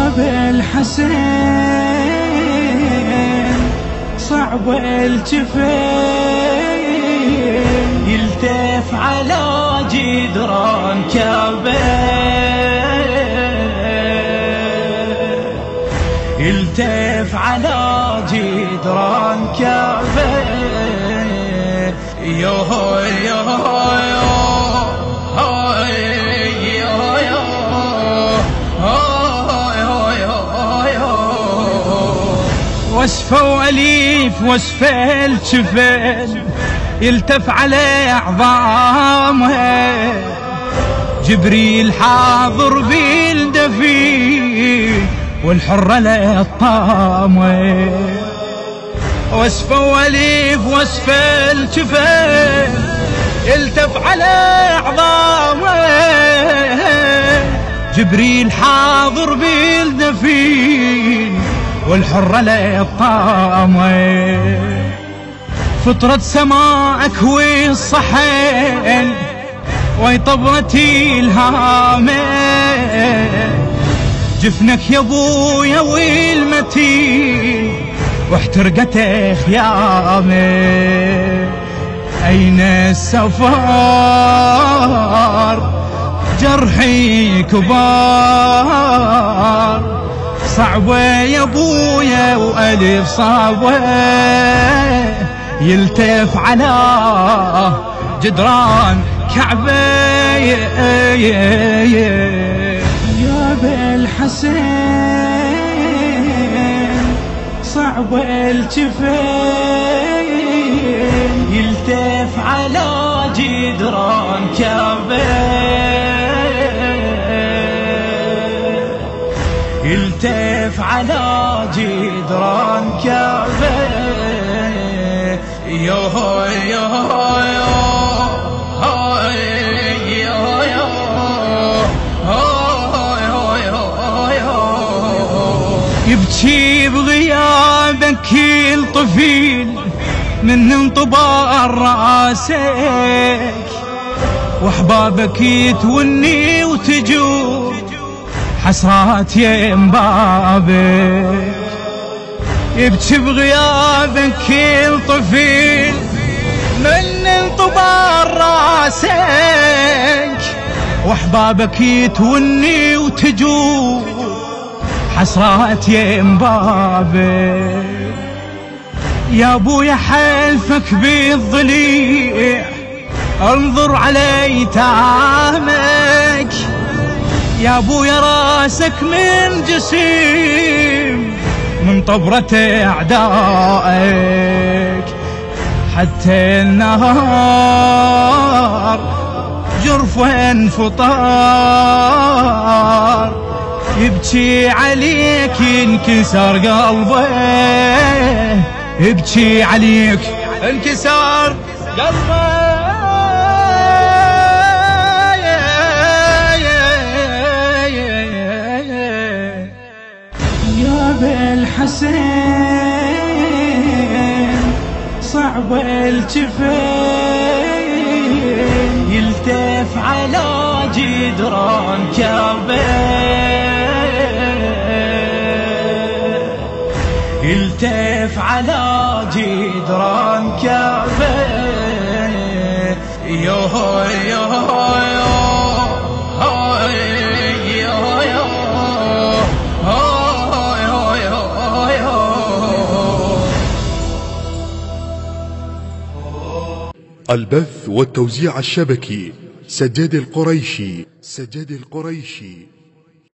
يا بالحسين صعب الجفين يلتف على جدران كعبه، يلتف على جدران كعبه. يوه يوه وصفه واليف وصفه الجفين يلتف على عظامه، جبريل حاضر بالدفين والحرة للطامة. وصفه واليف وصفه الجفين يلتف على عظامه، جبريل حاضر بالدفين والحرة للطامة. فطرة سماءك والصحن وي طبرتي الهامة، جفنك يا ابويا والمتين واحترقت خيامه. اين السفر جرحي كبار، صعبة يا ابويا والف صعبة يلتف على جدران كعبة. يا بالحسين صعب الجفين يلتف على جدران كعبة، يلتف على جدران كعبة. يوه يوه يبكي بغيابك كل طفيل من انطباع راسك، واحبابك يتوني وتجور حسرات يم بابك. يبكي بغيابك كل طفيل من انطباع راسك، واحبابك يتوني وتجور حسرات يم بابك. يا ابويا حلفك بالضليع انظر على ايتامك، يا ابويا راسك من جسيم من طبرة اعدائك. حتى النهار جرفه انفطار يبكي عليك ينكسر قلبه، يبكي عليك انكسر قلبه. يا بالحسين صعب الجفين يلتف على جدران كعبه، يلتف على جدران كعبه. يوه يوه البث والتوزيع الشبكي سجاد القريشي.